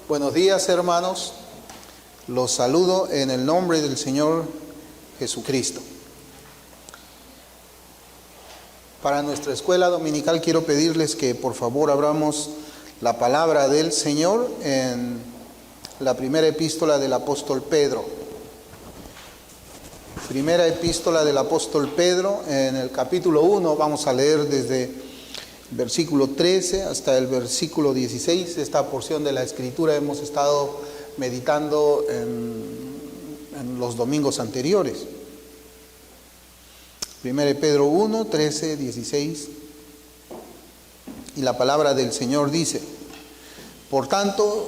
Buenos días, hermanos. Los saludo en el nombre del Señor Jesucristo. Para nuestra escuela dominical quiero pedirles que por favor abramos la palabra del Señor en la primera epístola del apóstol Pedro. Primera epístola del apóstol Pedro, en el capítulo 1, vamos a leer desde versículo 13 hasta el versículo 16. Esta porción de la Escritura hemos estado meditando en los domingos anteriores. 1 Pedro 1, 13, 16. Y la palabra del Señor dice: Por tanto,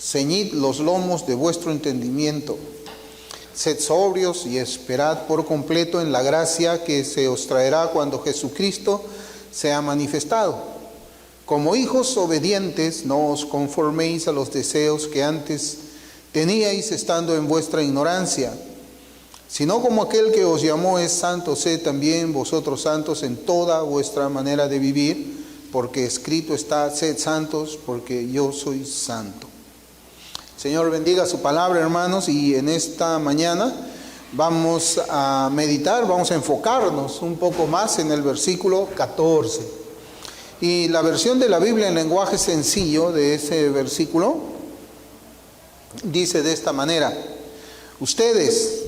ceñid los lomos de vuestro entendimiento, sed sobrios y esperad por completo en la gracia que se os traerá cuando Jesucristo sea manifestado. Como hijos obedientes, no os conforméis a los deseos que antes teníais estando en vuestra ignorancia, sino como aquel que os llamó es santo, sed también vosotros santos en toda vuestra manera de vivir, porque escrito está: sed santos, porque yo soy santo. Señor bendiga su palabra, hermanos, y en esta mañana vamos a meditar, vamos a enfocarnos un poco más en el versículo 14. Y la versión de la Biblia en lenguaje sencillo de ese versículo dice de esta manera: ustedes,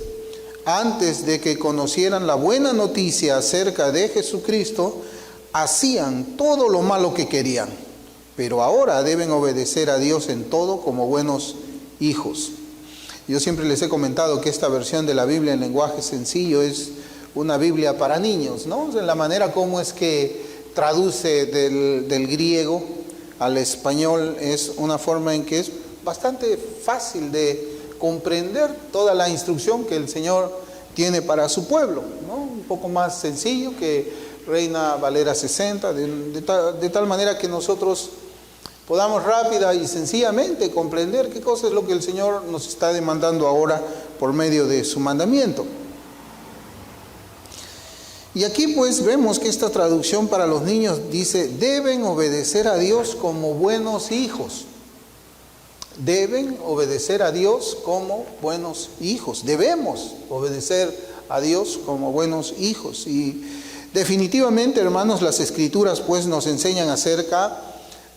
antes de que conocieran la buena noticia acerca de Jesucristo, hacían todo lo malo que querían, pero ahora deben obedecer a Dios en todo como buenos hijos. Yo siempre les he comentado que esta versión de la Biblia en lenguaje sencillo es una Biblia para niños, ¿no? O sea, la manera como es que traduce del griego al español es una forma en que es bastante fácil de comprender toda la instrucción que el Señor tiene para su pueblo, ¿no? Un poco más sencillo que Reina Valera 60, de tal manera que nosotros podamos rápida y sencillamente comprender qué cosa es lo que el Señor nos está demandando ahora por medio de su mandamiento. Y aquí pues vemos que esta traducción para los niños dice: deben obedecer a Dios como buenos hijos. Deben obedecer a Dios como buenos hijos. Debemos obedecer a Dios como buenos hijos. Y definitivamente, hermanos, las Escrituras pues nos enseñan acerca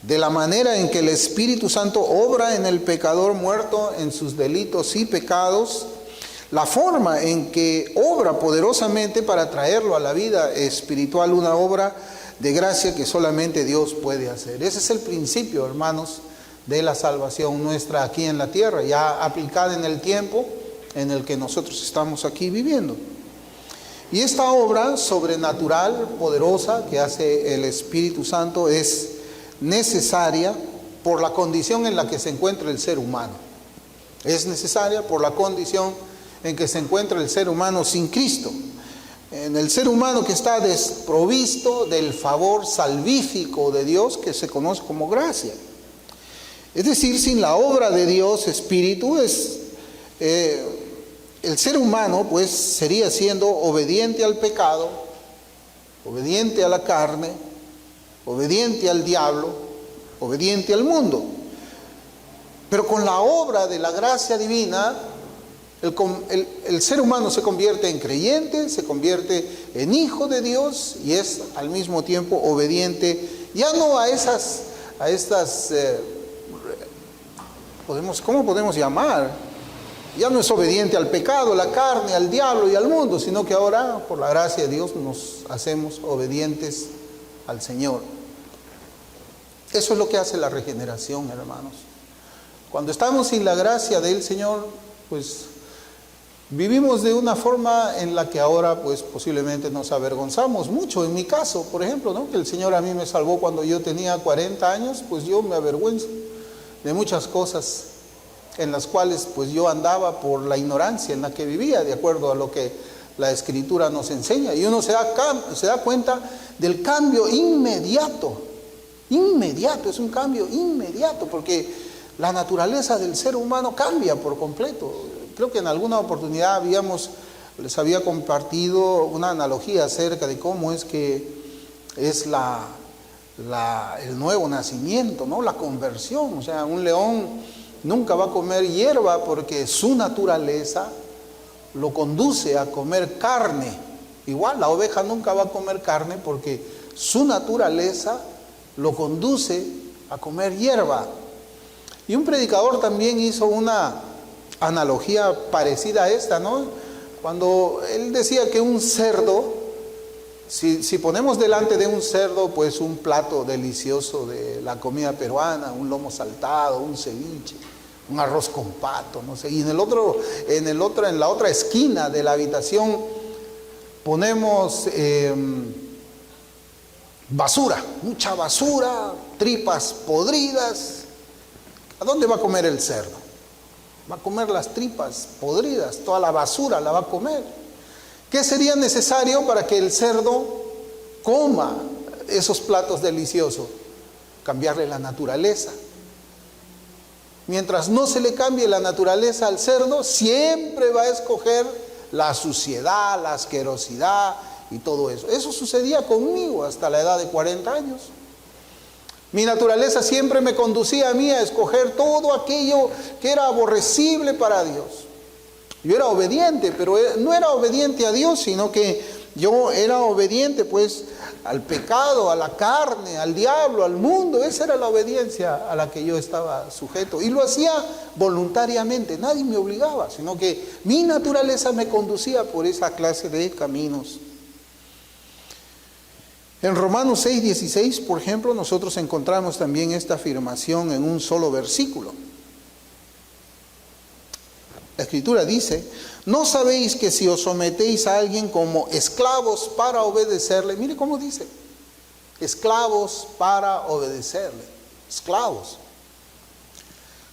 de la manera en que el Espíritu Santo obra en el pecador muerto en sus delitos y pecados, la forma en que obra poderosamente para traerlo a la vida espiritual, una obra de gracia que solamente Dios puede hacer. Ese es el principio, hermanos, de la salvación nuestra aquí en la tierra, ya aplicada en el tiempo en el que nosotros estamos aquí viviendo. Y esta obra sobrenatural, poderosa, que hace el Espíritu Santo es necesaria por la condición en la que se encuentra el ser humano. Es necesaria por la condición en que se encuentra el ser humano sin Cristo. En el ser humano que está desprovisto del favor salvífico de Dios, que se conoce como gracia. Es decir, sin la obra de Dios Espíritu, el ser humano pues sería siendo obediente al pecado, obediente a la carne, obediente al diablo, obediente al mundo. Pero con la obra de la gracia divina, el ser humano se convierte en creyente, se convierte en hijo de Dios y es al mismo tiempo obediente, ya no a estas ¿cómo podemos llamar? Ya no es obediente al pecado, a la carne, al diablo y al mundo, sino que ahora, por la gracia de Dios, nos hacemos obedientes al Señor. Eso es lo que hace la regeneración, hermanos. Cuando estamos sin la gracia del Señor, pues vivimos de una forma en la que ahora pues posiblemente nos avergonzamos mucho. En mi caso, por ejemplo, ¿no? Que el Señor a mí me salvó cuando yo tenía 40 años, pues yo me avergüenzo de muchas cosas en las cuales pues yo andaba por la ignorancia en la que vivía, de acuerdo a lo que la Escritura nos enseña. Y uno se da cuenta del cambio inmediato, es un cambio inmediato, porque la naturaleza del ser humano cambia por completo. Creo que en alguna oportunidad les había compartido una analogía acerca de cómo es que es el nuevo nacimiento, ¿no? La conversión. O sea, un león nunca va a comer hierba porque su naturaleza lo conduce a comer carne. Igual la oveja nunca va a comer carne porque su naturaleza lo conduce a comer hierba. Y un predicador también hizo una analogía parecida a esta, ¿no? Cuando él decía que un cerdo, si ponemos delante de un cerdo pues un plato delicioso de la comida peruana, un lomo saltado, un ceviche, un arroz con pato, no sé, y en la otra esquina de la habitación ponemos basura, mucha basura, tripas podridas, ¿a dónde va a comer el cerdo? Va a comer las tripas podridas, toda la basura la va a comer. ¿Qué sería necesario para que el cerdo coma esos platos deliciosos? Cambiarle la naturaleza. Mientras no se le cambie la naturaleza al cerdo, siempre va a escoger la suciedad, la asquerosidad y todo eso. Eso sucedía conmigo hasta la edad de 40 años. Mi naturaleza siempre me conducía a mí a escoger todo aquello que era aborrecible para Dios. Yo era obediente, pero no era obediente a Dios, sino que yo era obediente pues al pecado, a la carne, al diablo, al mundo. Esa era la obediencia a la que yo estaba sujeto. Y lo hacía voluntariamente, nadie me obligaba, sino que mi naturaleza me conducía por esa clase de caminos. En Romanos 6:16, por ejemplo, nosotros encontramos también esta afirmación en un solo versículo. La Escritura dice: ¿no sabéis que si os sometéis a alguien como esclavos para obedecerle? Mire cómo dice: esclavos para obedecerle. Esclavos.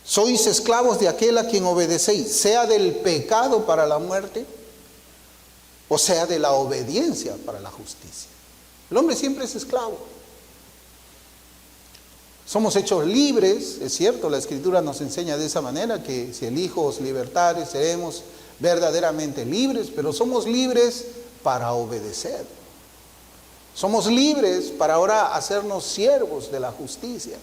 Sois esclavos de aquel a quien obedecéis, sea del pecado para la muerte, o sea de la obediencia para la justicia. El hombre siempre es esclavo. Somos hechos libres, es cierto, la Escritura nos enseña de esa manera, que si el Hijo os libertare, seremos verdaderamente libres, pero somos libres para obedecer. Somos libres para ahora hacernos siervos de la justicia.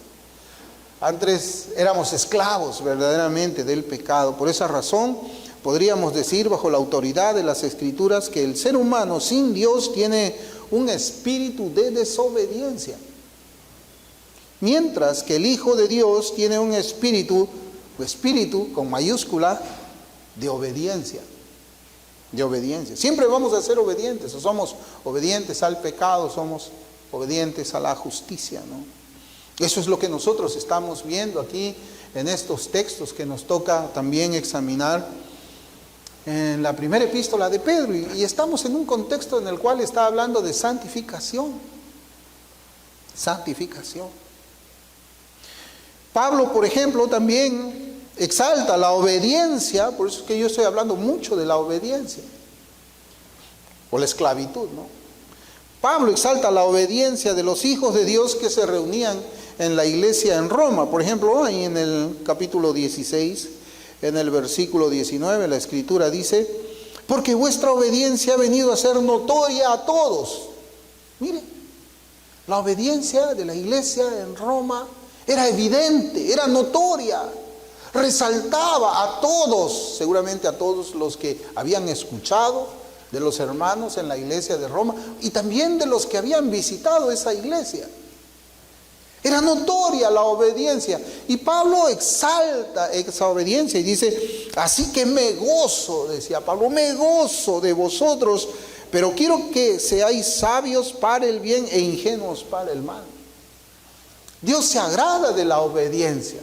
Antes éramos esclavos verdaderamente del pecado. Por esa razón podríamos decir, bajo la autoridad de las Escrituras, que el ser humano sin Dios tiene un espíritu de desobediencia, mientras que el Hijo de Dios tiene un espíritu con mayúscula, de obediencia. De obediencia. Siempre vamos a ser obedientes, o somos obedientes al pecado, somos obedientes a la justicia, ¿no? Eso es lo que nosotros estamos viendo aquí en estos textos que nos toca también examinar en la primera epístola de Pedro, y estamos en un contexto en el cual está hablando de santificación. Santificación. Pablo, por ejemplo, también exalta la obediencia, por eso es que yo estoy hablando mucho de la obediencia, o la esclavitud, ¿no? Pablo exalta la obediencia de los hijos de Dios que se reunían en la iglesia en Roma. Por ejemplo, ahí en el capítulo 16, en el versículo 19, la Escritura dice: porque vuestra obediencia ha venido a ser notoria a todos. Mire, la obediencia de la iglesia en Roma era evidente, era notoria, resaltaba a todos, seguramente a todos los que habían escuchado de los hermanos en la iglesia de Roma, y también de los que habían visitado esa iglesia. Era notoria la obediencia, y Pablo exalta esa obediencia y dice: así que me gozo, decía Pablo, me gozo de vosotros, pero quiero que seáis sabios para el bien e ingenuos para el mal. Dios se agrada de la obediencia.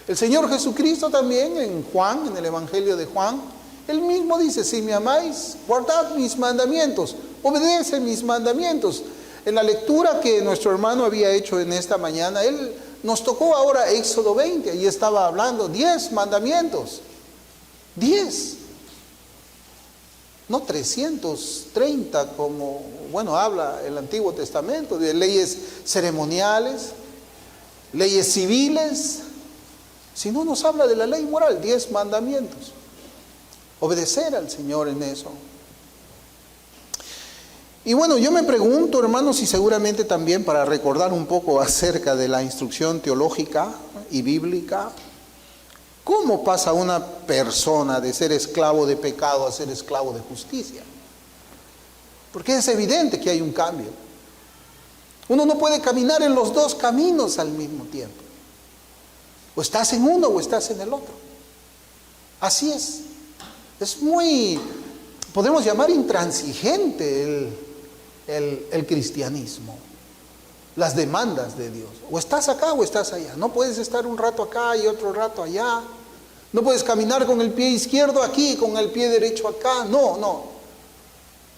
El Señor Jesucristo también en Juan, en el Evangelio de Juan, Él mismo dice: si me amáis, guardad mis mandamientos, obedece mis mandamientos. En la lectura que nuestro hermano había hecho en esta mañana, él nos tocó ahora Éxodo 20, y estaba hablando 10 mandamientos. 10. No 330 como, habla el Antiguo Testamento, de leyes ceremoniales, leyes civiles, sino nos habla de la ley moral, 10 mandamientos. Obedecer al Señor en eso. Y yo me pregunto, hermanos, y seguramente también para recordar un poco acerca de la instrucción teológica y bíblica, ¿Cómo pasa una persona de ser esclavo de pecado a ser esclavo de justicia? Porque es evidente que hay un cambio. Uno no puede caminar en los dos caminos al mismo tiempo. O estás en uno o estás en el otro. Así es. Es muy, podemos llamar intransigente el cristianismo. Las demandas de Dios. O estás acá o estás allá. No puedes estar un rato acá y otro rato allá. No puedes caminar con el pie izquierdo aquí y con el pie derecho acá. No.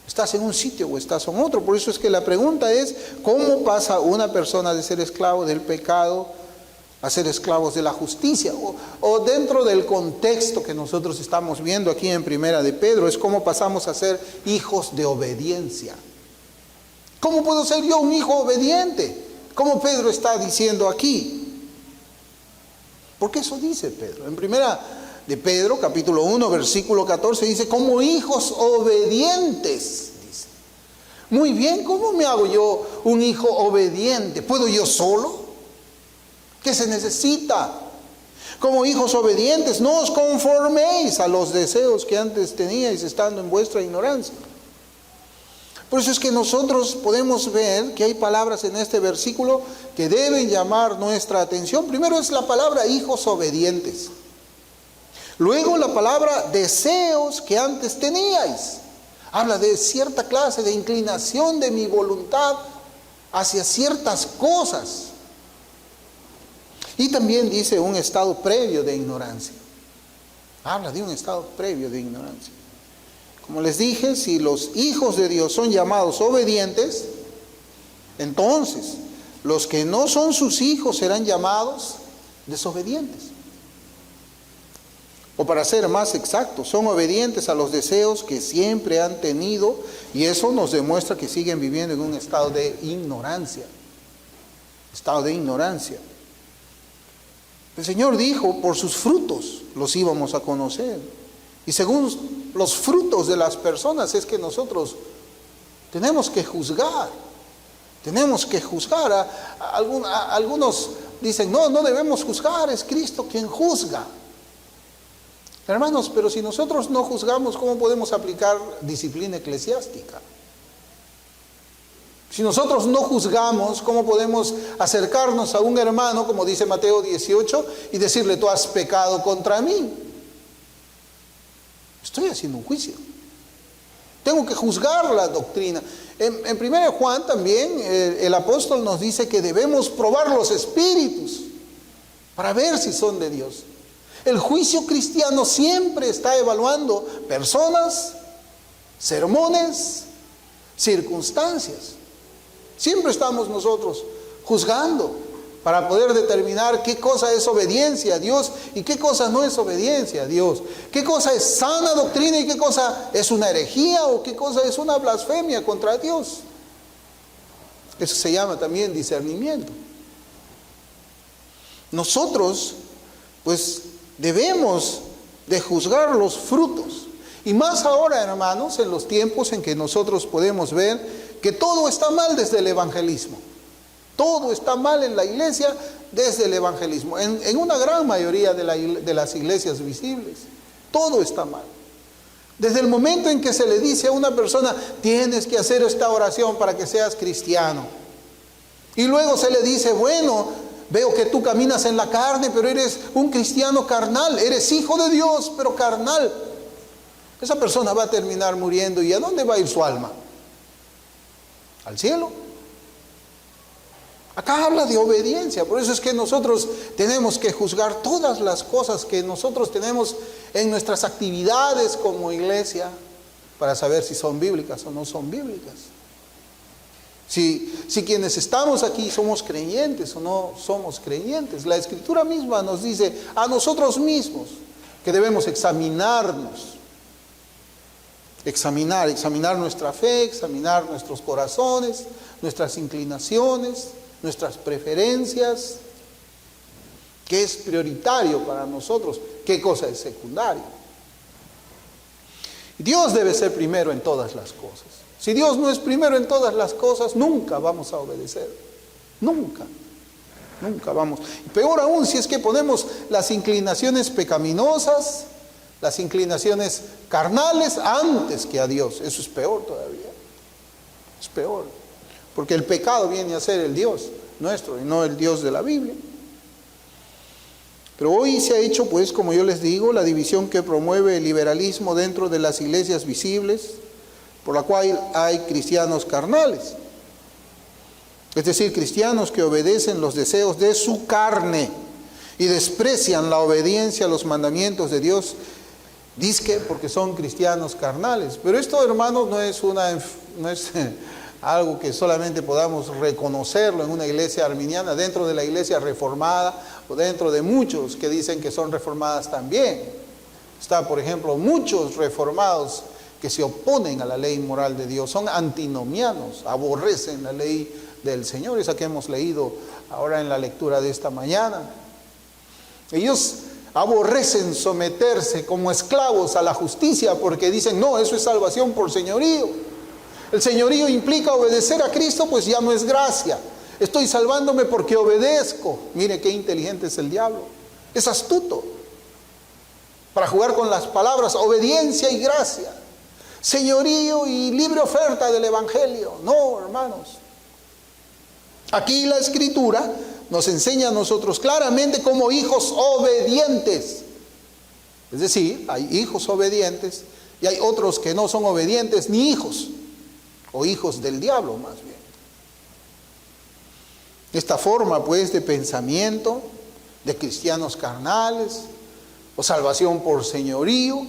Estás en un sitio o estás en otro. Por eso es que la pregunta es, ¿cómo pasa una persona de ser esclavo del pecado a ser esclavos de la justicia? O dentro del contexto que nosotros estamos viendo aquí en Primera de Pedro, es cómo pasamos a ser hijos de obediencia. ¿Cómo puedo ser yo un hijo obediente? Como Pedro está diciendo aquí. Porque eso dice Pedro. En Primera de Pedro, capítulo 1, versículo 14, dice, como hijos obedientes. Dice. Muy bien, ¿cómo me hago yo un hijo obediente? ¿Puedo yo solo? ¿Qué se necesita? Como hijos obedientes, no os conforméis a los deseos que antes teníais estando en vuestra ignorancia. Por eso es que nosotros podemos ver que hay palabras en este versículo que deben llamar nuestra atención. Primero es la palabra hijos obedientes. Luego la palabra deseos que antes teníais. Habla de cierta clase de inclinación de mi voluntad hacia ciertas cosas. Y también dice un estado previo de ignorancia. Habla de un estado previo de ignorancia. Como les dije, si los hijos de Dios son llamados obedientes, entonces los que no son sus hijos serán llamados desobedientes. O para ser más exactos, son obedientes a los deseos que siempre han tenido, y eso nos demuestra que siguen viviendo en un estado de ignorancia. Estado de ignorancia. El Señor dijo, por sus frutos los íbamos a conocer. Y según los frutos de las personas es que nosotros tenemos que juzgar. Tenemos que juzgar. Algunos dicen, no debemos juzgar, es Cristo quien juzga. Hermanos, pero si nosotros no juzgamos, ¿cómo podemos aplicar disciplina eclesiástica? Si nosotros no juzgamos, ¿cómo podemos acercarnos a un hermano, como dice Mateo 18, y decirle, tú has pecado contra mí? Estoy haciendo un juicio. Tengo que juzgar la doctrina. En 1 Juan también el apóstol nos dice que debemos probar los espíritus para ver si son de Dios. El juicio cristiano siempre está evaluando personas, sermones, circunstancias. Siempre estamos nosotros juzgando para poder determinar qué cosa es obediencia a Dios y qué cosa no es obediencia a Dios. Qué cosa es sana doctrina y qué cosa es una herejía o qué cosa es una blasfemia contra Dios. Eso se llama también discernimiento. Nosotros, pues, debemos de juzgar los frutos. Y más ahora, hermanos, en los tiempos en que nosotros podemos ver que todo está mal desde el evangelismo. Todo está mal en la iglesia desde el evangelismo. En una gran mayoría de las iglesias visibles, todo está mal. Desde el momento en que se le dice a una persona, tienes que hacer esta oración para que seas cristiano. Y luego se le dice, bueno, veo que tú caminas en la carne, pero eres un cristiano carnal. Eres hijo de Dios, pero carnal. Esa persona va a terminar muriendo. ¿Y a dónde va a ir su alma? ¿Al cielo? Acá habla de obediencia. Por eso es que nosotros tenemos que juzgar todas las cosas que nosotros tenemos en nuestras actividades como iglesia para saber si son bíblicas o no son bíblicas. Si quienes estamos aquí somos creyentes o no somos creyentes. La Escritura misma nos dice a nosotros mismos que debemos examinarnos. Examinar nuestra fe, examinar nuestros corazones, nuestras inclinaciones, nuestras preferencias, qué es prioritario para nosotros, qué cosa es secundario. Dios debe ser primero en todas las cosas. Si Dios no es primero en todas las cosas, nunca vamos a obedecer. Nunca. Nunca vamos. Peor aún si es que ponemos las inclinaciones pecaminosas, las inclinaciones carnales antes que a Dios. Eso es peor todavía. Es peor. Porque el pecado viene a ser el Dios nuestro y no el Dios de la Biblia. Pero hoy se ha hecho, pues, como yo les digo, la división que promueve el liberalismo dentro de las iglesias visibles, por la cual hay cristianos carnales. Es decir, cristianos que obedecen los deseos de su carne y desprecian la obediencia a los mandamientos de Dios, dizque porque son cristianos carnales. Pero esto, hermanos, no es algo que solamente podamos reconocerlo en una iglesia arminiana, dentro de la iglesia reformada o dentro de muchos que dicen que son reformadas también. Está, por ejemplo, muchos reformados que se oponen a la ley moral de Dios, son antinomianos, aborrecen la ley del Señor, esa que hemos leído ahora en la lectura de esta mañana. Ellos aborrecen someterse como esclavos a la justicia porque dicen, no, eso es salvación por señorío. El señorío implica obedecer a Cristo, pues ya no es gracia. Estoy salvándome porque obedezco. Mire qué inteligente es el diablo. Es astuto para jugar con las palabras obediencia y gracia, señorío y libre oferta del Evangelio. No, hermanos. Aquí la Escritura nos enseña a nosotros claramente como hijos obedientes. Es decir, hay hijos obedientes y hay otros que no son obedientes ni hijos, o hijos del diablo más bien. Esta forma, pues, de pensamiento de cristianos carnales o salvación por señorío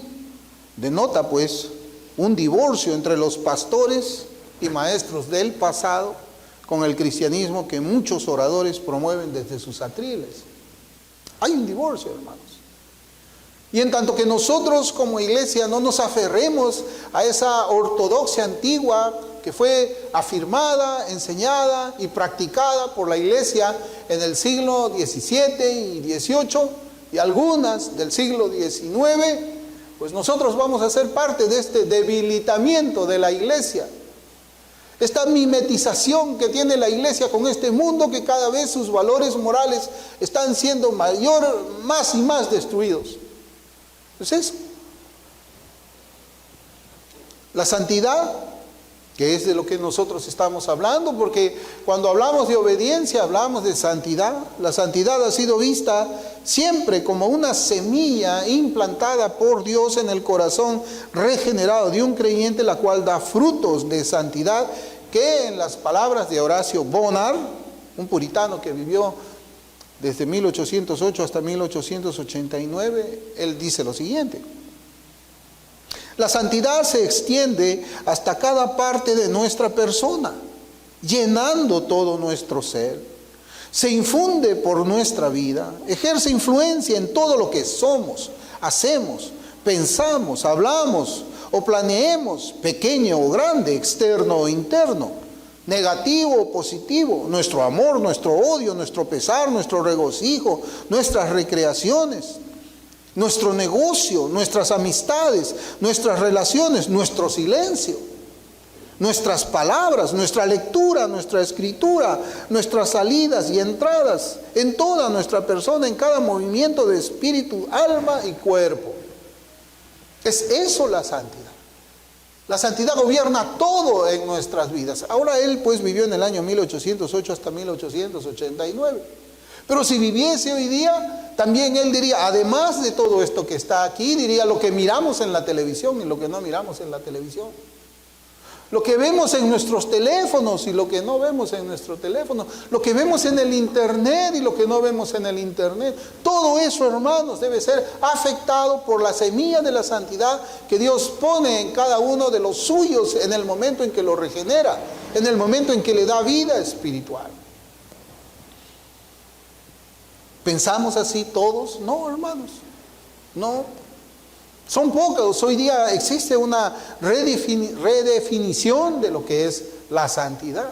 denota, pues, un divorcio entre los pastores y maestros del pasado con el cristianismo que muchos oradores promueven desde sus atriles. Hay un divorcio, hermanos. Y en tanto que nosotros como iglesia no nos aferremos a esa ortodoxia antigua que fue afirmada, enseñada y practicada por la iglesia en el siglo XVII y XVIII y algunas del siglo XIX, pues nosotros vamos a ser parte de este debilitamiento de la iglesia. Esta mimetización que tiene la iglesia con este mundo, que cada vez sus valores morales están siendo más y más destruidos. Entonces, la santidad, que es de lo que nosotros estamos hablando, porque cuando hablamos de obediencia hablamos de santidad. La santidad ha sido vista siempre como una semilla implantada por Dios en el corazón regenerado de un creyente, la cual da frutos de santidad, que en las palabras de Horacio Bonar, un puritano que vivió desde 1808 hasta 1889, él dice lo siguiente: la santidad se extiende hasta cada parte de nuestra persona, llenando todo nuestro ser. Se infunde por nuestra vida, ejerce influencia en todo lo que somos, hacemos, pensamos, hablamos o planeemos, pequeño o grande, externo o interno, negativo o positivo, nuestro amor, nuestro odio, nuestro pesar, nuestro regocijo, nuestras recreaciones, nuestro negocio, nuestras amistades, nuestras relaciones, nuestro silencio, nuestras palabras, nuestra lectura, nuestra escritura, nuestras salidas y entradas, en toda nuestra persona, en cada movimiento de espíritu, alma y cuerpo. Es eso la santidad. La santidad gobierna todo en nuestras vidas. Ahora él pues vivió en el año 1808 hasta 1889. Pero si viviese hoy día, también él diría, además de todo esto que está aquí, diría lo que miramos en la televisión y lo que no miramos en la televisión. Lo que vemos en nuestros teléfonos y lo que no vemos en nuestro teléfono. Lo que vemos en el internet y lo que no vemos en el internet. Todo eso, hermanos, debe ser afectado por la semilla de la santidad que Dios pone en cada uno de los suyos en el momento en que lo regenera, en el momento en que le da vida espiritual. ¿Pensamos así todos? No, hermanos, no. Son pocos. Hoy día existe una redefinición de lo que es la santidad.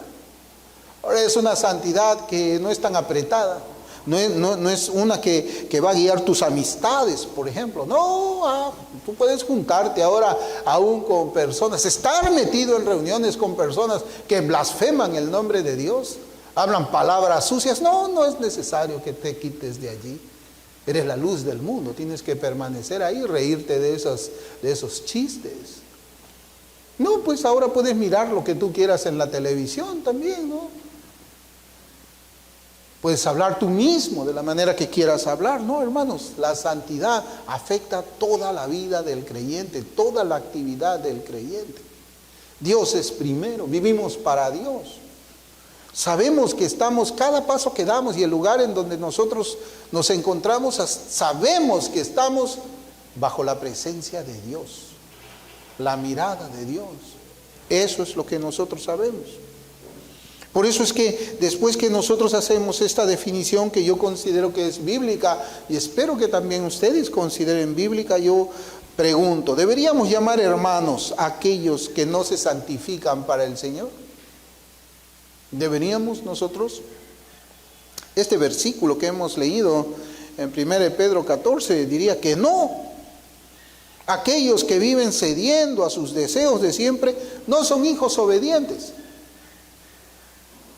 Ahora es una santidad que no es tan apretada. No es una que va a guiar tus amistades, por ejemplo. No, tú puedes juntarte ahora aún con personas, estar metido en reuniones con personas que blasfeman el nombre de Dios. hablan palabras sucias. No, no es necesario que te quites de allí. Eres la luz del mundo, tienes que permanecer ahí, reírte de esos chistes. No, pues ahora puedes mirar lo que tú quieras en la televisión también, ¿no? Puedes hablar tú mismo de la manera que quieras hablar. No, hermanos, la santidad afecta toda la vida del creyente, toda la actividad del creyente. Dios es primero, vivimos para Dios. Sabemos que estamos, cada paso que damos y el lugar en donde nosotros nos encontramos, sabemos que estamos bajo la presencia de Dios, la mirada de Dios. Eso es lo que nosotros sabemos. Por eso es que después que nosotros hacemos esta definición que yo considero que es bíblica, y espero que también ustedes consideren bíblica, yo pregunto, ¿deberíamos llamar hermanos a aquellos que no se santifican para el Señor? ¿Deberíamos nosotros? Este versículo que hemos leído en 1 Pedro 14 diría que no. Aquellos que viven cediendo a sus deseos de siempre no son hijos obedientes.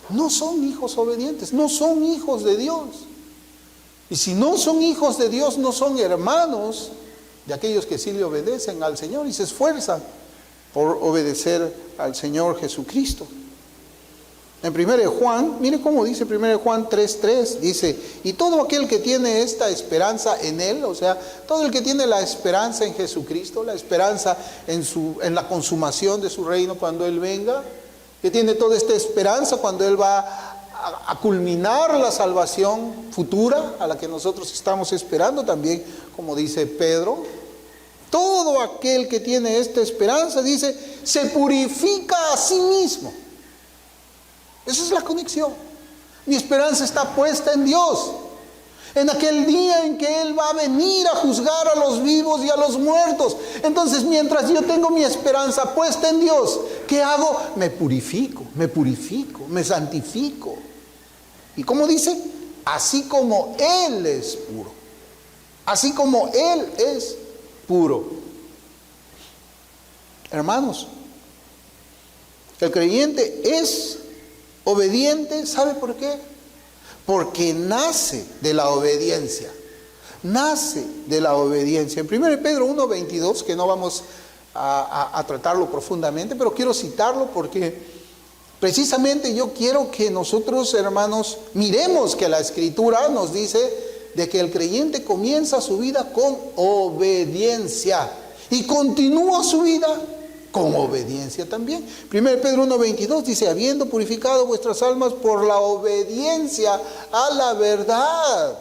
No son hijos obedientes, no son hijos de Dios. Y si no son hijos de Dios, no son hermanos de aquellos que sí le obedecen al Señor y se esfuerzan por obedecer al Señor Jesucristo. En 1 Juan, mire cómo dice 1 Juan 3:3, dice, y todo aquel que tiene esta esperanza en Él, o sea, todo el que tiene la esperanza en Jesucristo, la esperanza en la consumación de su reino cuando Él venga, que tiene toda esta esperanza cuando Él va a culminar la salvación futura a la que nosotros estamos esperando también, como dice Pedro. Todo aquel que tiene esta esperanza, dice, se purifica a sí mismo. Esa es la conexión. Mi esperanza está puesta en Dios. En aquel día en que Él va a venir a juzgar a los vivos y a los muertos. Entonces, mientras yo tengo mi esperanza puesta en Dios, ¿qué hago? Me purifico, me santifico. ¿Y cómo dice? Así como Él es puro. Así como Él es puro. Hermanos, el creyente es obediente, ¿sabe por qué? Porque nace de la obediencia. Nace de la obediencia. En 1 Pedro 1:22, que no vamos a tratarlo profundamente, pero quiero citarlo porque precisamente yo quiero que nosotros, hermanos, miremos que la Escritura nos dice de que el creyente comienza su vida con obediencia y continúa su vida con obediencia también. 1 Pedro 1:22 dice, habiendo purificado vuestras almas por la obediencia a la verdad,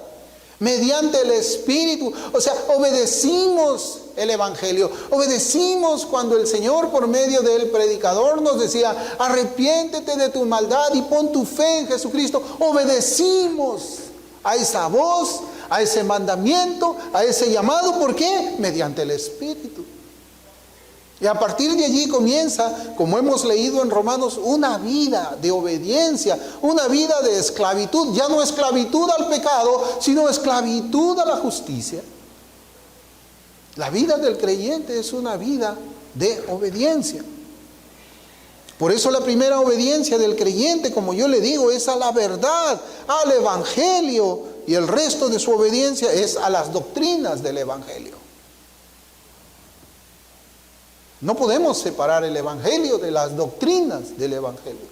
mediante el Espíritu. O sea, obedecimos el Evangelio. Obedecimos cuando el Señor, por medio del predicador, nos decía, arrepiéntete de tu maldad y pon tu fe en Jesucristo. Obedecimos a esa voz, a ese mandamiento, a ese llamado. ¿Por qué? Mediante el Espíritu. Y a partir de allí comienza, como hemos leído en Romanos, una vida de obediencia, una vida de esclavitud. Ya no esclavitud al pecado, sino esclavitud a la justicia. La vida del creyente es una vida de obediencia. Por eso la primera obediencia del creyente, como yo le digo, es a la verdad, al Evangelio. Y el resto de su obediencia es a las doctrinas del Evangelio. No podemos separar el Evangelio de las doctrinas del Evangelio.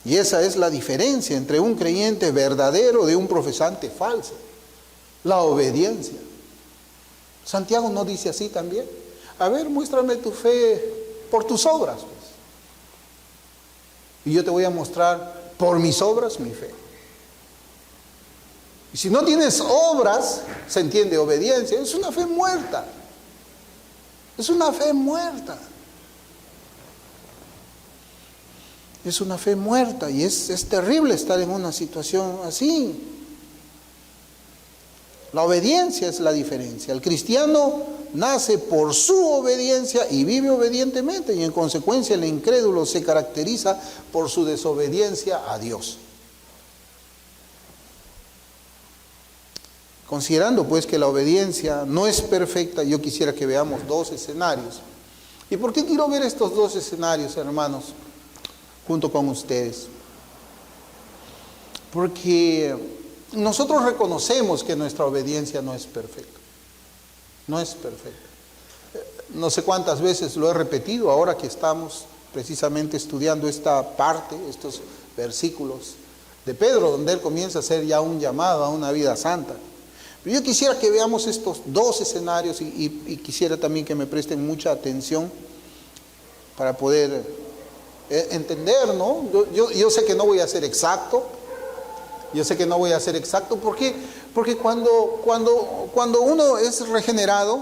Y esa es la diferencia entre un creyente verdadero de un profesante falso. La obediencia. Santiago no dice así también. A ver, muéstrame tu fe por tus obras, pues. Y yo te voy a mostrar por mis obras mi fe. Y si no tienes obras, se entiende obediencia, es una fe muerta. Es una fe muerta. Es una fe muerta y es terrible estar en una situación así. La obediencia es la diferencia. El cristiano nace por su obediencia y vive obedientemente, y en consecuencia el incrédulo se caracteriza por su desobediencia a Dios. Considerando pues que la obediencia no es perfecta, yo quisiera que veamos dos escenarios. ¿Y por qué quiero ver estos dos escenarios, hermanos? junto con ustedes. Porque nosotros reconocemos que nuestra obediencia no es perfecta. No es perfecta. No sé cuántas veces lo he repetido ahora que estamos precisamente estudiando esta parte, estos versículos de Pedro, donde él comienza a hacer ya un llamado a una vida santa. Pero yo quisiera que veamos estos dos escenarios y quisiera también que me presten mucha atención para poder entender, ¿no? Yo sé que no voy a ser exacto. Yo sé que no voy a ser exacto. ¿Por qué? Porque cuando uno es regenerado,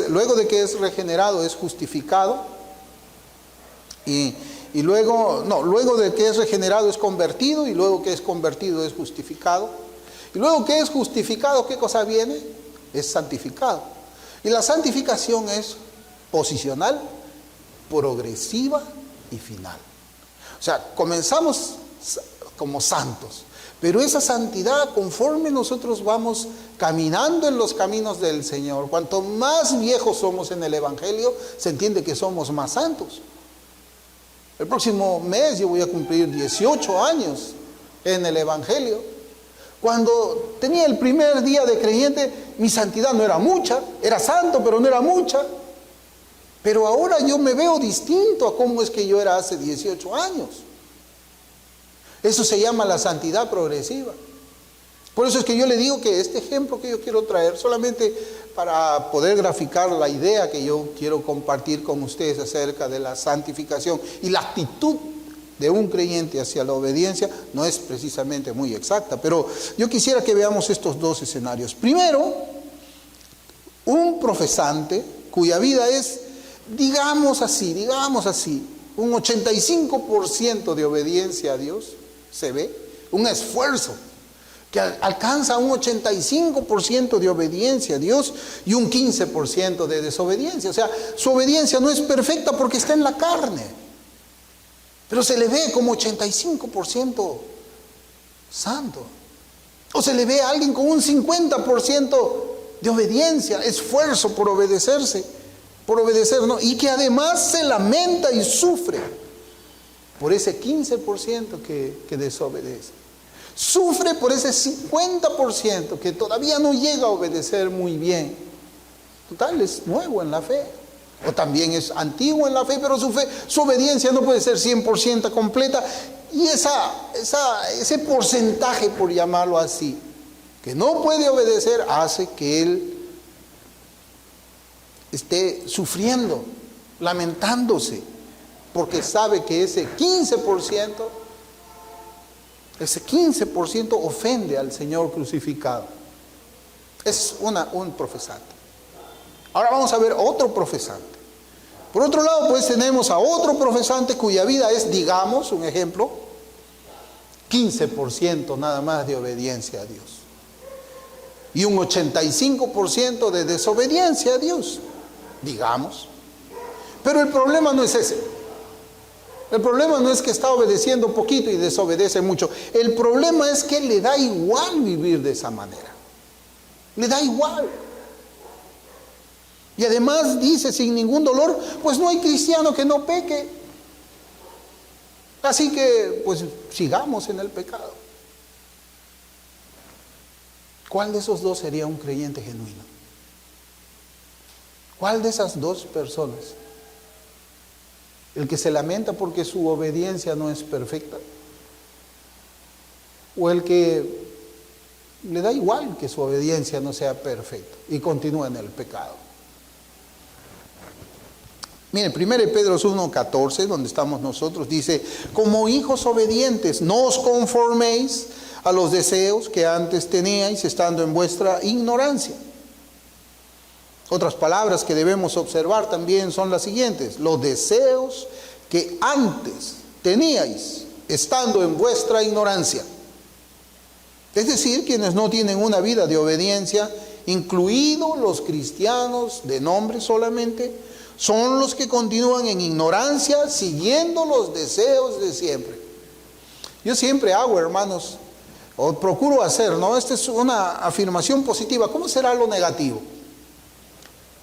luego de que es regenerado es justificado. Y luego de que es regenerado es convertido. Y luego que es convertido es justificado. Y luego que es justificado, ¿qué cosa viene? Es santificado. Y la santificación es posicional, progresiva y final. O sea, comenzamos como santos, pero esa santidad, conforme nosotros vamos caminando en los caminos del Señor, cuanto más viejos somos en el Evangelio, se entiende que somos más santos. El próximo mes yo voy a cumplir 18 años en el Evangelio. Cuando tenía el primer día de creyente, mi santidad no era mucha, era santo, pero no era mucha. Pero ahora yo me veo distinto a cómo es que yo era hace 18 años. Eso se llama la santidad progresiva. Por eso es que yo le digo que este ejemplo que yo quiero traer, solamente para poder graficar la idea que yo quiero compartir con ustedes acerca de la santificación y la actitud de un creyente hacia la obediencia, no es precisamente muy exacta, pero yo quisiera que veamos estos dos escenarios. Primero, un profesante cuya vida es, digamos así, un 85% de obediencia a Dios, se ve, un esfuerzo que alcanza un 85% de obediencia a Dios y un 15% de desobediencia. O sea, su obediencia no es perfecta porque está en la carne, pero se le ve como 85% santo. O se le ve a alguien con un 50% de obediencia, esfuerzo por obedecer, ¿no? Y que además se lamenta y sufre por ese 15% que desobedece. Sufre por ese 50% que todavía no llega a obedecer muy bien. Total, es nuevo en la fe. O también es antiguo en la fe, pero su obediencia no puede ser 100% completa. Y ese porcentaje, por llamarlo así, que no puede obedecer, hace que él esté sufriendo, lamentándose, porque sabe que ese 15% ofende al Señor crucificado. Es un profesante. Ahora vamos a ver otro profesante. Por otro lado, pues tenemos a otro profesante cuya vida es, digamos, un ejemplo, 15% nada más de obediencia a Dios. Y un 85% de desobediencia a Dios, digamos. Pero el problema no es ese. El problema no es que está obedeciendo poquito y desobedece mucho. El problema es que le da igual vivir de esa manera. Le da igual. Y además dice sin ningún dolor, pues no hay cristiano que no peque. Así que pues sigamos en el pecado. ¿Cuál de esos dos sería un creyente genuino? ¿Cuál de esas dos personas? ¿El que se lamenta porque su obediencia no es perfecta? ¿O el que le da igual que su obediencia no sea perfecta y continúa en el pecado? Miren, 1 Pedro 1:14, donde estamos nosotros, dice: como hijos obedientes, no os conforméis a los deseos que antes teníais estando en vuestra ignorancia. Otras palabras que debemos observar también son las siguientes: los deseos que antes teníais estando en vuestra ignorancia. Es decir, quienes no tienen una vida de obediencia, incluidos los cristianos de nombre solamente, son los que continúan en ignorancia, siguiendo los deseos de siempre. Yo siempre hago, hermanos, o procuro hacer, ¿no? Esta es una afirmación positiva. ¿Cómo será lo negativo?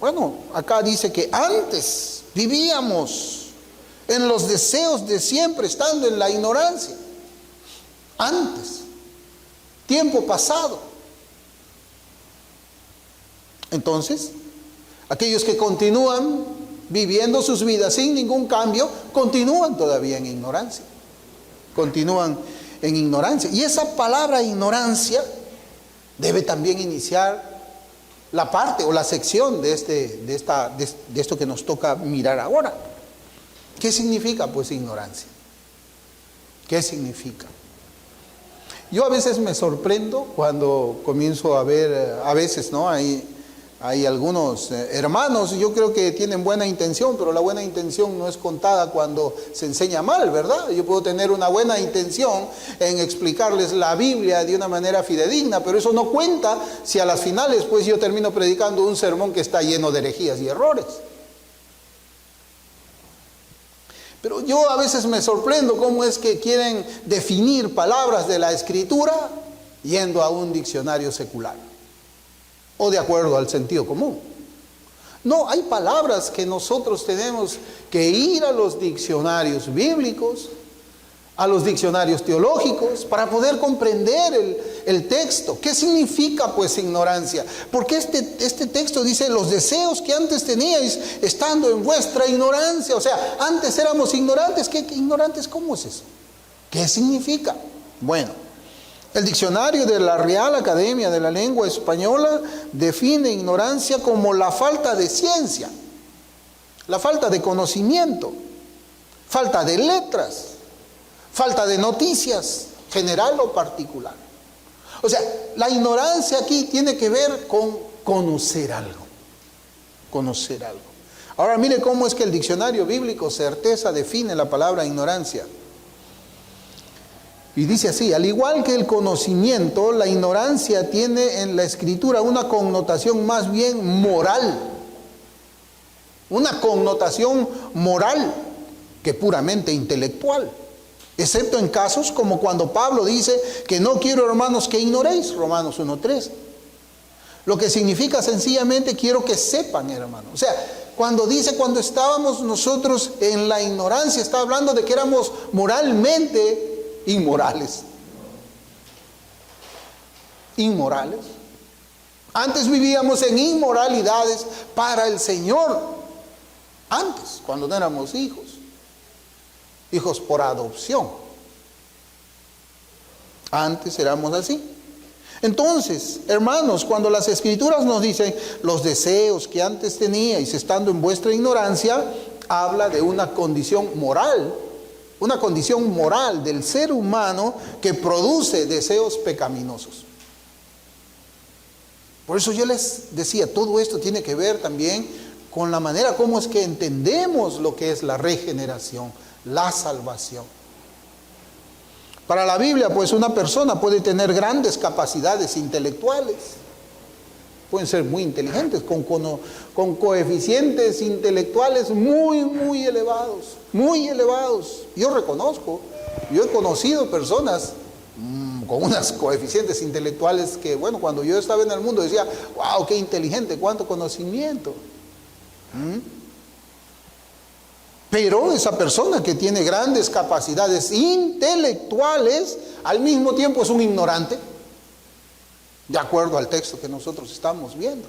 Bueno, acá dice que antes vivíamos en los deseos de siempre, estando en la ignorancia. Antes, tiempo pasado. Entonces, aquellos que continúan viviendo sus vidas sin ningún cambio, continúan todavía en ignorancia. Continúan en ignorancia. Y esa palabra ignorancia debe también iniciar la parte o la sección de esto que nos toca mirar ahora. ¿Qué significa pues ignorancia? ¿Qué significa? Yo a veces me sorprendo cuando comienzo a ver, a veces, ¿no? Hay algunos hermanos, yo creo que tienen buena intención, pero la buena intención no es contada cuando se enseña mal, ¿verdad? Yo puedo tener una buena intención en explicarles la Biblia de una manera fidedigna, pero eso no cuenta si a las finales pues yo termino predicando un sermón que está lleno de herejías y errores. Pero yo a veces me sorprendo cómo es que quieren definir palabras de la Escritura yendo a un diccionario secular o de acuerdo al sentido común. No, hay palabras que nosotros tenemos que ir a los diccionarios bíblicos, a los diccionarios teológicos, para poder comprender el texto. ¿Qué significa pues ignorancia? Porque este texto dice: los deseos que antes teníais estando en vuestra ignorancia. O sea, antes éramos ignorantes. ¿Qué ignorantes? ¿Cómo es eso? ¿Qué significa? Bueno, el diccionario de la Real Academia de la Lengua Española define ignorancia como la falta de ciencia, la falta de conocimiento, falta de letras, falta de noticias, general o particular. O sea, la ignorancia aquí tiene que ver con conocer algo. Conocer algo. Ahora mire cómo es que el diccionario bíblico Certeza define la palabra ignorancia. Y dice así: al igual que el conocimiento, la ignorancia tiene en la Escritura una connotación más bien moral. Una connotación moral que puramente intelectual. Excepto en casos como cuando Pablo dice que no quiero, hermanos, que ignoréis, Romanos 1:3. Lo que significa sencillamente quiero que sepan, hermanos. O sea, cuando dice cuando estábamos nosotros en la ignorancia, está hablando de que éramos moralmente inmorales. Inmorales. Antes vivíamos en inmoralidades para el Señor. Antes, cuando no éramos hijos. Hijos por adopción. Antes éramos así. Entonces, hermanos, cuando las Escrituras nos dicen los deseos que antes teníais estando en vuestra ignorancia, habla de una condición moral del ser humano que produce deseos pecaminosos. Por eso yo les decía, todo esto tiene que ver también con la manera como es que entendemos lo que es la regeneración, la salvación. Para la Biblia, pues una persona puede tener grandes capacidades intelectuales. Pueden ser muy inteligentes, con coeficientes intelectuales muy elevados, muy elevados. Yo he conocido personas con unos coeficientes intelectuales que, bueno, cuando yo estaba en el mundo decía, wow, qué inteligente, cuánto conocimiento. Pero esa persona que tiene grandes capacidades intelectuales, al mismo tiempo es un ignorante. De acuerdo al texto que nosotros estamos viendo.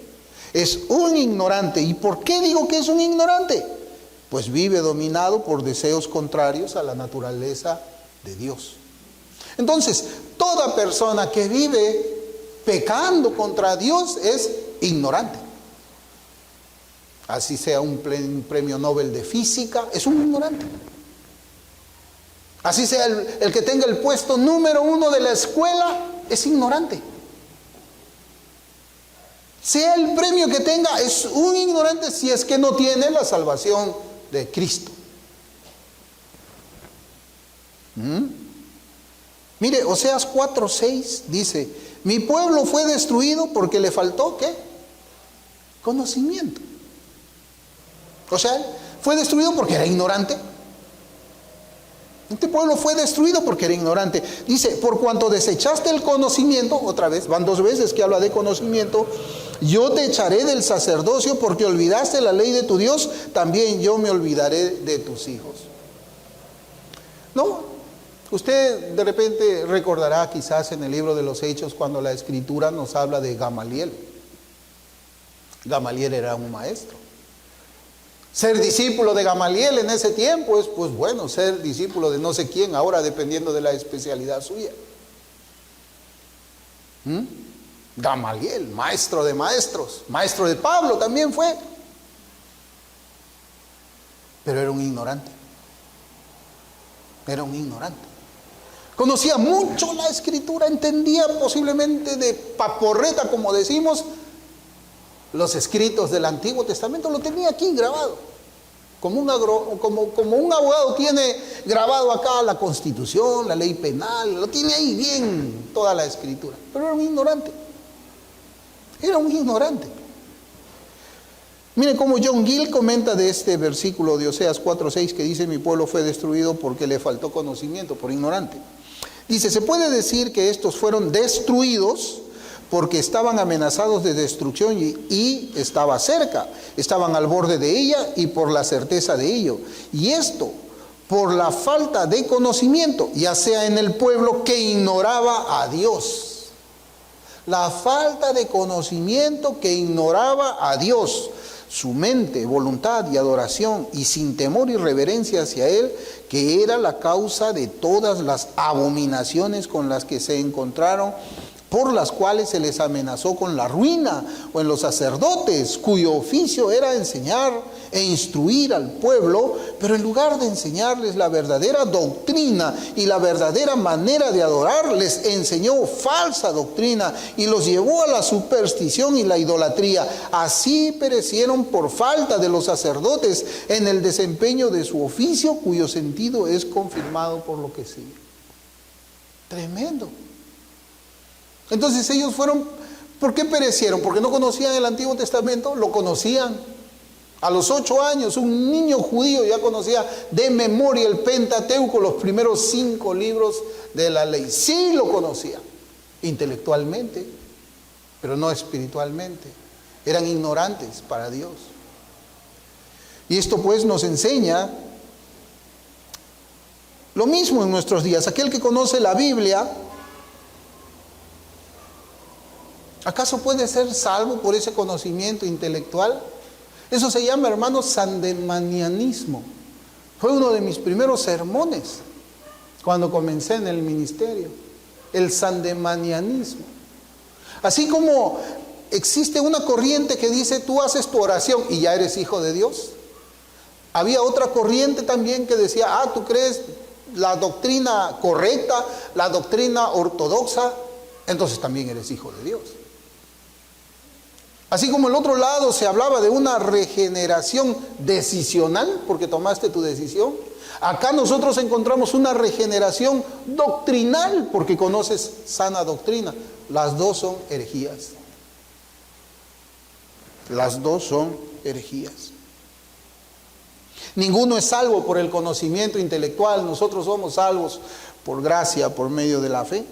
Es un ignorante. ¿Y por qué digo que es un ignorante? Pues vive dominado por deseos contrarios a la naturaleza de Dios. Entonces, toda persona que vive pecando contra Dios es ignorante. Así sea un premio Nobel de física, es un ignorante. Así sea el que tenga el puesto número 1 de la escuela, es ignorante. Sea el premio que tenga, es un ignorante si es que no tiene la salvación de Cristo. Mire, Oseas 4:6 dice: mi pueblo fue destruido porque le faltó, ¿qué? Conocimiento. O sea, fue destruido porque era ignorante. Este pueblo fue destruido porque era ignorante. Dice, por cuanto desechaste el conocimiento, otra vez, van 2 veces que habla de conocimiento, yo te echaré del sacerdocio porque olvidaste la ley de tu Dios, también yo me olvidaré de tus hijos. No, usted de repente recordará quizás en el libro de los Hechos cuando la Escritura nos habla de Gamaliel. Gamaliel era un maestro. Ser discípulo de Gamaliel en ese tiempo es, pues bueno, ser discípulo de no sé quién ahora dependiendo de la especialidad suya. Gamaliel, maestro de maestros, maestro de Pablo también fue. Pero era un ignorante. Era un ignorante. Conocía mucho la Escritura, entendía posiblemente de paporreta, como decimos, los escritos del Antiguo Testamento, lo tenía aquí grabado. Como un abogado tiene grabado acá la Constitución, la ley penal, lo tiene ahí bien toda la Escritura. Pero era un ignorante. Era un ignorante. Miren cómo John Gill comenta de este versículo de Oseas 4:6 que dice: mi pueblo fue destruido porque le faltó conocimiento, por ignorante. Dice, se puede decir que estos fueron destruidos porque estaban amenazados de destrucción y estaba cerca, estaban al borde de ella y por la certeza de ello. Y esto por la falta de conocimiento, ya sea en el pueblo que ignoraba a Dios. La falta de conocimiento que ignoraba a Dios, su mente, voluntad y adoración, y sin temor y reverencia hacia Él, que era la causa de todas las abominaciones con las que se encontraron, por las cuales se les amenazó con la ruina, o en los sacerdotes, cuyo oficio era enseñar e instruir al pueblo, pero en lugar de enseñarles la verdadera doctrina y la verdadera manera de adorar, les enseñó falsa doctrina y los llevó a la superstición y la idolatría. Así perecieron por falta de los sacerdotes en el desempeño de su oficio, cuyo sentido es confirmado por lo que sigue. Tremendo. Entonces ellos fueron, ¿por qué perecieron? Porque no conocían el Antiguo Testamento. Lo conocían. A los 8 años un niño judío ya conocía de memoria el Pentateuco, los primeros 5 libros de la ley. Sí lo conocía intelectualmente, pero no espiritualmente. Eran ignorantes para Dios. Y esto pues nos enseña lo mismo en nuestros días. Aquel que conoce la Biblia, ¿acaso puede ser salvo por ese conocimiento intelectual? Eso se llama, hermanos, sandemanianismo. Fue uno de mis primeros sermones cuando comencé en el ministerio. El sandemanianismo. Así como existe una corriente que dice tú haces tu oración y ya eres hijo de Dios. Había otra corriente también que decía, tú crees la doctrina correcta, la doctrina ortodoxa, entonces también eres hijo de Dios. Así como el otro lado se hablaba de una regeneración decisional, porque tomaste tu decisión, acá nosotros encontramos una regeneración doctrinal, porque conoces sana doctrina. Las dos son herejías. Las dos son herejías. Ninguno es salvo por el conocimiento intelectual. Nosotros somos salvos por gracia, por medio de la fe.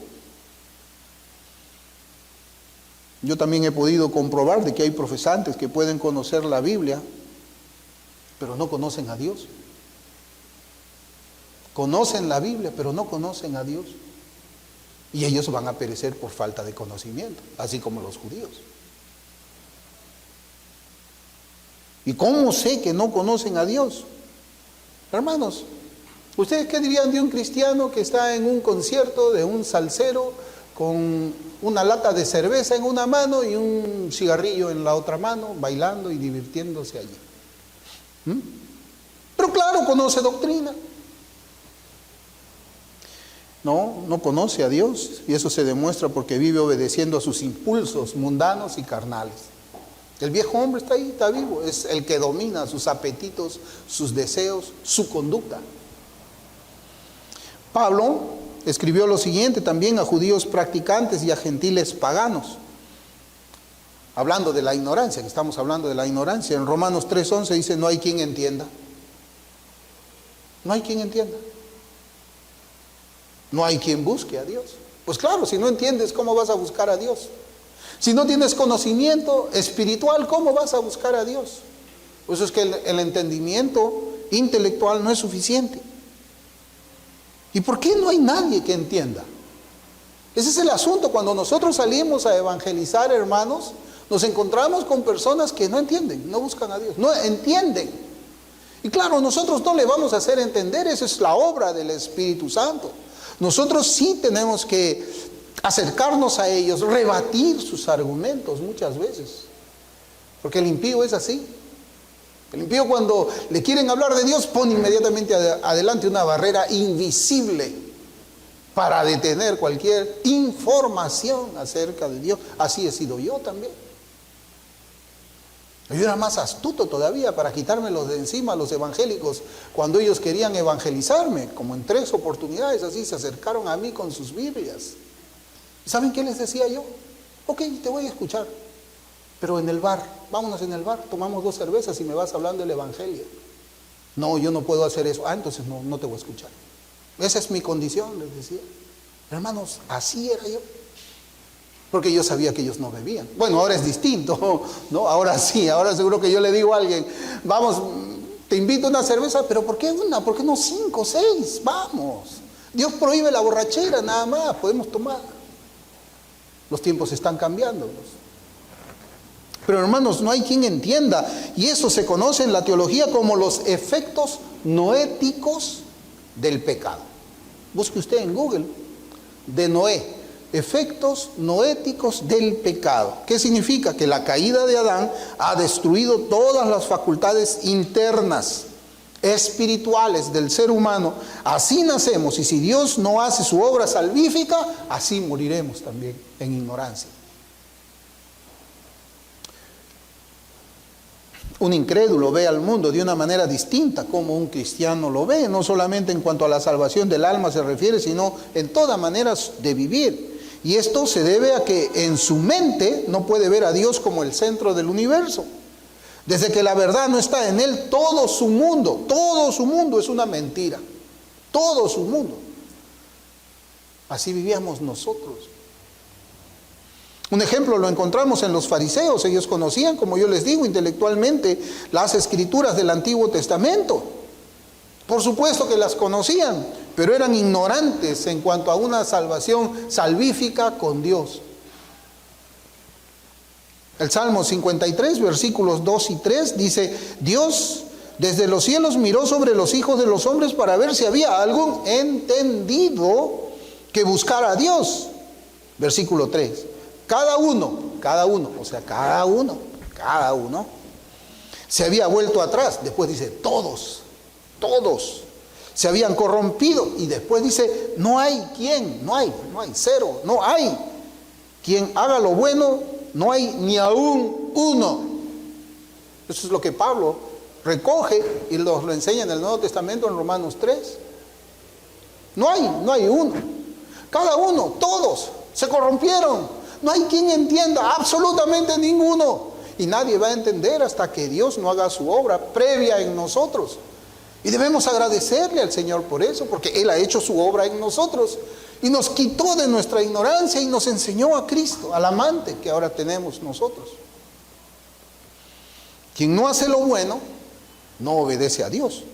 Yo también he podido comprobar de que hay profesantes que pueden conocer la Biblia, pero no conocen a Dios. Conocen la Biblia, pero no conocen a Dios. Y ellos van a perecer por falta de conocimiento, así como los judíos. ¿Y cómo sé que no conocen a Dios? Hermanos, ¿ustedes qué dirían de un cristiano que está en un concierto de un salsero con una lata de cerveza en una mano y un cigarrillo en la otra mano, bailando y divirtiéndose allí? Pero claro, conoce doctrina. No conoce a Dios, y eso se demuestra porque vive obedeciendo a sus impulsos mundanos y carnales. El viejo hombre está ahí, está vivo, es el que domina sus apetitos, sus deseos, su conducta. Pablo escribió lo siguiente también a judíos practicantes y a gentiles paganos, hablando de la ignorancia, que estamos hablando de la ignorancia. En Romanos 3:11 dice, no hay quien entienda. No hay quien entienda. No hay quien busque a Dios. Pues claro, si no entiendes, ¿cómo vas a buscar a Dios? Si no tienes conocimiento espiritual, ¿cómo vas a buscar a Dios? Por eso es que el entendimiento intelectual no es suficiente. ¿Y por qué no hay nadie que entienda? Ese es el asunto. Cuando nosotros salimos a evangelizar, hermanos, nos encontramos con personas que no entienden, no buscan a Dios, no entienden. Y claro, nosotros no le vamos a hacer entender, esa es la obra del Espíritu Santo. Nosotros sí tenemos que acercarnos a ellos, rebatir sus argumentos muchas veces. Porque el impío es así. El impío, cuando le quieren hablar de Dios, pone inmediatamente adelante una barrera invisible para detener cualquier información acerca de Dios. Así he sido yo también. Yo era más astuto todavía para quitármelos de encima a los evangélicos cuando ellos querían evangelizarme. Como en 3 oportunidades así se acercaron a mí con sus Biblias. ¿Saben qué les decía yo? Ok, te voy a escuchar, pero en el bar, vámonos en el bar, tomamos 2 cervezas y me vas hablando del evangelio. No, yo no puedo hacer eso. Entonces no te voy a escuchar. Esa es mi condición, les decía. Hermanos, así era yo. Porque yo sabía que ellos no bebían. Bueno, ahora es distinto, ¿no? Ahora sí, ahora seguro que yo le digo a alguien, vamos, te invito a una cerveza, pero ¿por qué una? ¿Por qué no 5, 6? Vamos. Dios prohíbe la borrachera, nada más, podemos tomar. Los tiempos están cambiando. Pero hermanos, no hay quien entienda. Y eso se conoce en la teología como los efectos noéticos del pecado. Busque usted en Google, de Noé. Efectos noéticos del pecado. ¿Qué significa? Que la caída de Adán ha destruido todas las facultades internas, espirituales del ser humano. Así nacemos, y si Dios no hace su obra salvífica, así moriremos también en ignorancia. Un incrédulo ve al mundo de una manera distinta como un cristiano lo ve, no solamente en cuanto a la salvación del alma se refiere, sino en todas maneras de vivir. Y esto se debe a que en su mente no puede ver a Dios como el centro del universo. Desde que la verdad no está en él, todo su mundo es una mentira. Todo su mundo. Así vivíamos nosotros. Un ejemplo lo encontramos en los fariseos. Ellos conocían, como yo les digo, intelectualmente las escrituras del Antiguo Testamento. Por supuesto que las conocían, pero eran ignorantes en cuanto a una salvación salvífica con Dios. El Salmo 53, versículos 2 y 3 dice: Dios desde los cielos miró sobre los hijos de los hombres para ver si había algún entendido que buscara a Dios. Versículo 3. Cada uno, se había vuelto atrás. Después dice, todos se habían corrompido. Y después dice, no hay cero, no hay quien haga lo bueno, no hay ni aún uno. Eso es lo que Pablo recoge y lo enseña en el Nuevo Testamento en Romanos 3. No hay uno. Cada uno, todos se corrompieron. No hay quien entienda, absolutamente ninguno. Y nadie va a entender hasta que Dios no haga su obra previa en nosotros. Y debemos agradecerle al Señor por eso, porque Él ha hecho su obra en nosotros. Y nos quitó de nuestra ignorancia y nos enseñó a Cristo, al amante que ahora tenemos nosotros. Quien no hace lo bueno, no obedece a Dios.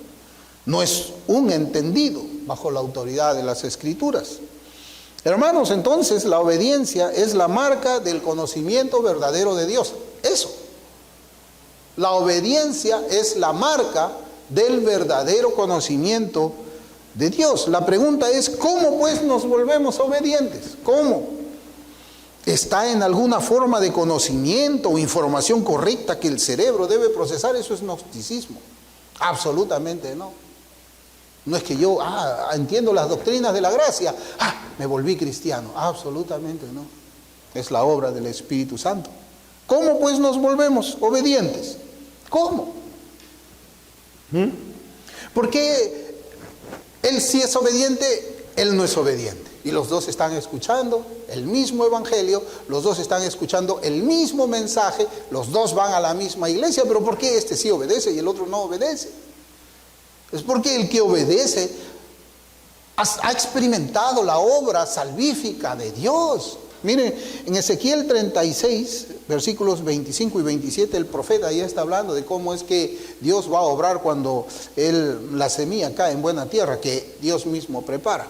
No es un entendido bajo la autoridad de las Escrituras. Hermanos, entonces la obediencia es la marca del conocimiento verdadero de Dios. Eso. La obediencia es la marca del verdadero conocimiento de Dios. La pregunta es, ¿cómo pues nos volvemos obedientes? ¿Cómo? ¿Está en alguna forma de conocimiento o información correcta que el cerebro debe procesar? Eso es gnosticismo. Absolutamente no. No es que yo entiendo las doctrinas de la gracia, me volví cristiano. Absolutamente no. Es la obra del Espíritu Santo. ¿Cómo pues nos volvemos obedientes? ¿Cómo? Porque él sí es obediente, él no es obediente. Y los dos están escuchando el mismo evangelio, los dos están escuchando el mismo mensaje, los dos van a la misma iglesia, pero ¿por qué este sí obedece y el otro no obedece? Es porque el que obedece ha experimentado la obra salvífica de Dios. Miren, en Ezequiel 36, versículos 25 y 27, el profeta ya está hablando de cómo es que Dios va a obrar cuando la semilla cae en buena tierra, que Dios mismo prepara.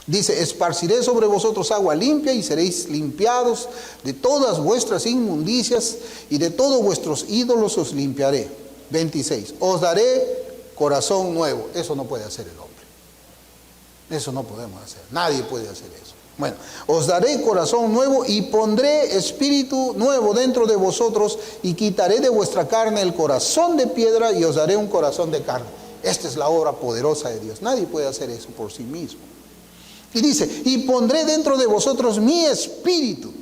Dice, esparciré sobre vosotros agua limpia y seréis limpiados de todas vuestras inmundicias y de todos vuestros ídolos os limpiaré. 26, os daré corazón nuevo. Eso no puede hacer el hombre. Eso no podemos hacer. Nadie puede hacer eso. Bueno, os daré corazón nuevo y pondré espíritu nuevo dentro de vosotros y quitaré de vuestra carne el corazón de piedra y os daré un corazón de carne. Esta es la obra poderosa de Dios. Nadie puede hacer eso por sí mismo. Y dice, y pondré dentro de vosotros mi espíritu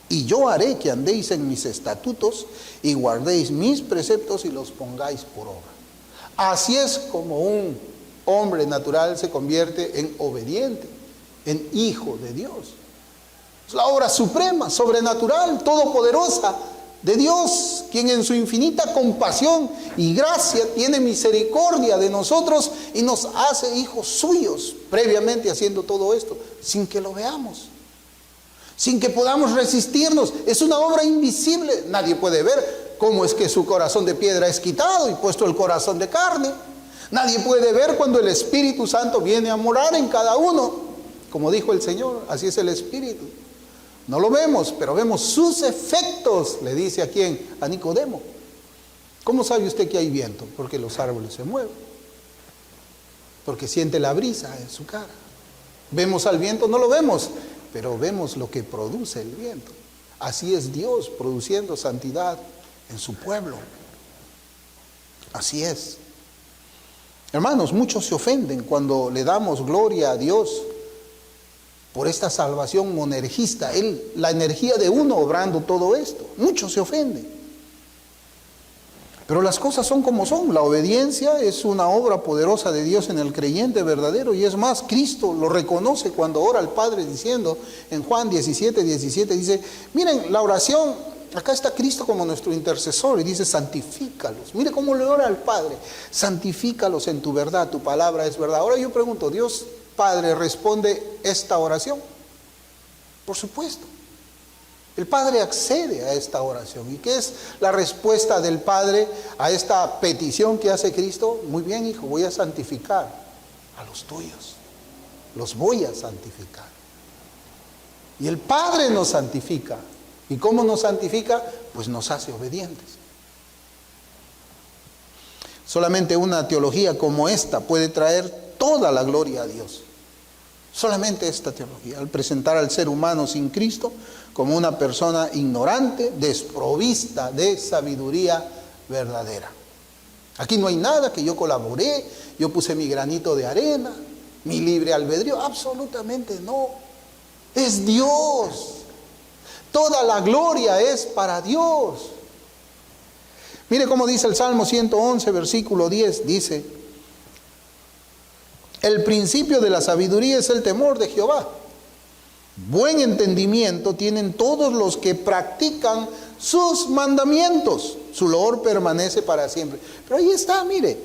y yo haré que andéis en mis estatutos y guardéis mis preceptos y los pongáis por obra. Así es como un hombre natural se convierte en obediente, en hijo de Dios. Es la obra suprema, sobrenatural, todopoderosa de Dios, quien en su infinita compasión y gracia tiene misericordia de nosotros y nos hace hijos suyos, previamente haciendo todo esto, sin que lo veamos, sin que podamos resistirnos. Es una obra invisible, nadie puede ver cómo es que su corazón de piedra es quitado y puesto el corazón de carne. Nadie puede ver cuando el Espíritu Santo viene a morar en cada uno. Como dijo el Señor, así es el Espíritu. No lo vemos, pero vemos sus efectos, le dice a quién, a Nicodemo. ¿Cómo sabe usted que hay viento? Porque los árboles se mueven, porque siente la brisa en su cara. ¿Vemos al viento? No lo vemos, pero vemos lo que produce el viento. Así es Dios produciendo santidad en su pueblo. Así es. Hermanos, muchos se ofenden cuando le damos gloria a Dios por esta salvación monergista, la energía de uno obrando todo esto. Muchos se ofenden. Pero las cosas son como son. La obediencia es una obra poderosa de Dios en el creyente verdadero. Y es más, Cristo lo reconoce cuando ora al Padre diciendo, en Juan 17, 17, dice, miren, la oración, acá está Cristo como nuestro intercesor y dice, santifícalos. Mire cómo le ora al Padre, santifícalos en tu verdad, tu palabra es verdad. Ahora yo pregunto, ¿Dios Padre responde esta oración? Por supuesto. El Padre accede a esta oración. ¿Y qué es la respuesta del Padre a esta petición que hace Cristo? Muy bien, hijo, voy a santificar a los tuyos. Los voy a santificar. Y el Padre nos santifica. ¿Y cómo nos santifica? Pues nos hace obedientes. Solamente una teología como esta puede traer toda la gloria a Dios. Solamente esta teología, al presentar al ser humano sin Cristo como una persona ignorante, desprovista de sabiduría verdadera. Aquí no hay nada que yo colaboré, yo puse mi granito de arena, mi libre albedrío, absolutamente no. Es Dios. Toda la gloria es para Dios. Mire cómo dice el Salmo 111, versículo 10, dice, el principio de la sabiduría es el temor de Jehová. Buen entendimiento tienen todos los que practican sus mandamientos. Su loor permanece para siempre. Pero ahí está, mire,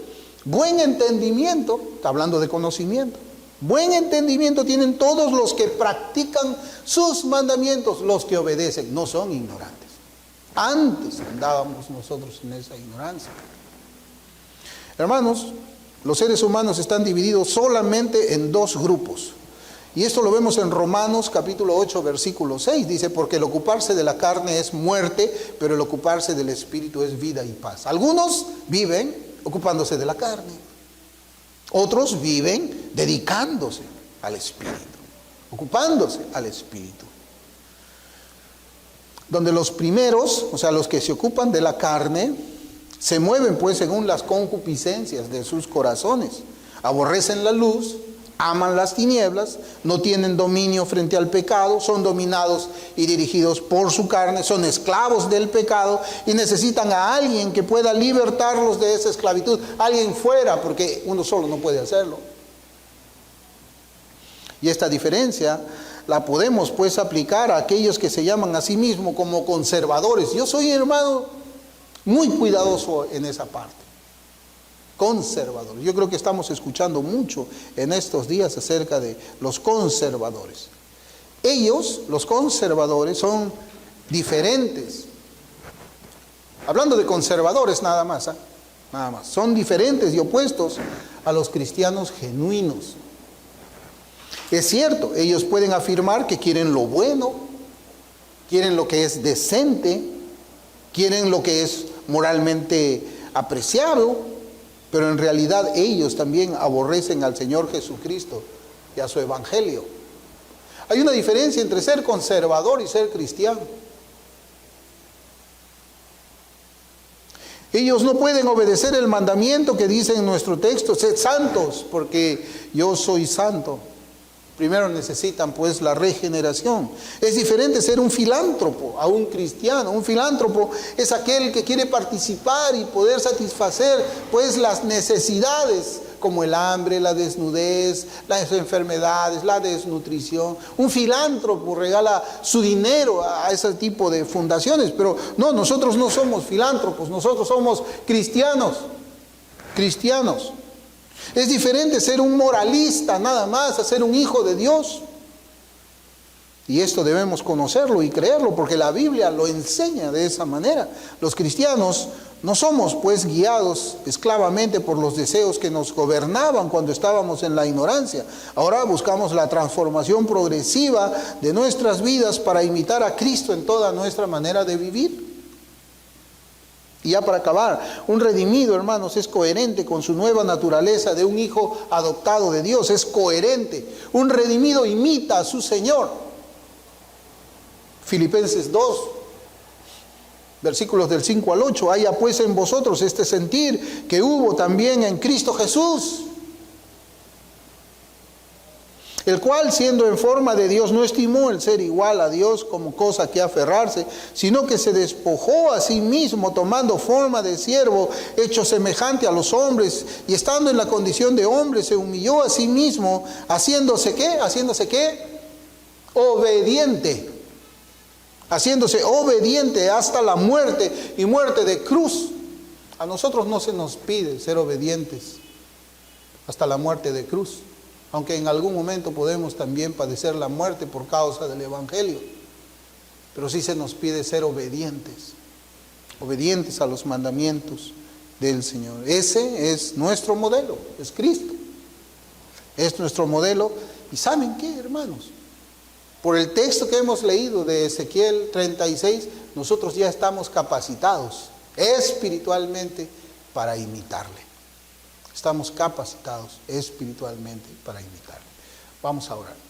buen entendimiento, está hablando de conocimiento. Buen entendimiento tienen todos los que practican sus mandamientos, los que obedecen, no son ignorantes. Antes andábamos nosotros en esa ignorancia. Hermanos, los seres humanos están divididos solamente en dos grupos. Y esto lo vemos en Romanos capítulo 8, versículo 6. Dice, porque el ocuparse de la carne es muerte, pero el ocuparse del espíritu es vida y paz. Algunos viven ocupándose de la carne. Otros viven dedicándose al espíritu, ocupándose al espíritu. Donde los primeros, o sea, los que se ocupan de la carne, se mueven pues según las concupiscencias de sus corazones. Aborrecen la luz, aman las tinieblas, no tienen dominio frente al pecado, son dominados y dirigidos por su carne, son esclavos del pecado y necesitan a alguien que pueda libertarlos de esa esclavitud, alguien fuera, porque uno solo no puede hacerlo. Y esta diferencia la podemos pues aplicar a aquellos que se llaman a sí mismos como conservadores. Yo soy, hermano, muy cuidadoso en esa parte. Conservadores. Yo creo que estamos escuchando mucho en estos días acerca de los conservadores. Ellos, los conservadores, son diferentes. Hablando de conservadores nada más, nada más. Son diferentes y opuestos a los cristianos genuinos. Es cierto, ellos pueden afirmar que quieren lo bueno, quieren lo que es decente, quieren lo que es moralmente apreciado, pero en realidad ellos también aborrecen al Señor Jesucristo y a su evangelio. Hay una diferencia entre ser conservador y ser cristiano. Ellos no pueden obedecer el mandamiento que dice en nuestro texto: sed santos, porque yo soy santo. Primero necesitan pues la regeneración. Es diferente ser un filántropo a un cristiano. Un filántropo es aquel que quiere participar y poder satisfacer pues las necesidades, como el hambre, la desnudez, las enfermedades, la desnutrición. Un filántropo regala su dinero a ese tipo de fundaciones, pero no, nosotros no somos filántropos, nosotros somos cristianos. Cristianos. Es diferente ser un moralista nada más a ser un hijo de Dios. Y esto debemos conocerlo y creerlo, porque la Biblia lo enseña de esa manera. Los cristianos no somos pues guiados esclavamente por los deseos que nos gobernaban cuando estábamos en la ignorancia. Ahora buscamos la transformación progresiva de nuestras vidas para imitar a Cristo en toda nuestra manera de vivir. Y ya para acabar, un redimido, hermanos, es coherente con su nueva naturaleza de un hijo adoptado de Dios. Es coherente. Un redimido imita a su Señor. Filipenses 2, versículos del 5 al 8. Haya pues en vosotros este sentir que hubo también en Cristo Jesús, el cual, siendo en forma de Dios, no estimó el ser igual a Dios como cosa que aferrarse, sino que se despojó a sí mismo, tomando forma de siervo, hecho semejante a los hombres, y estando en la condición de hombre, se humilló a sí mismo, haciéndose ¿qué? ¿Haciéndose qué? Obediente. Haciéndose obediente hasta la muerte, y muerte de cruz. A nosotros no se nos pide ser obedientes hasta la muerte de cruz, aunque en algún momento podemos también padecer la muerte por causa del evangelio, pero sí se nos pide ser obedientes, obedientes a los mandamientos del Señor. Ese es nuestro modelo, es Cristo, es nuestro modelo. ¿Y saben qué, hermanos? Por el texto que hemos leído de Ezequiel 36, nosotros ya estamos capacitados espiritualmente para imitarle. Estamos capacitados espiritualmente para imitarle. Vamos a orar.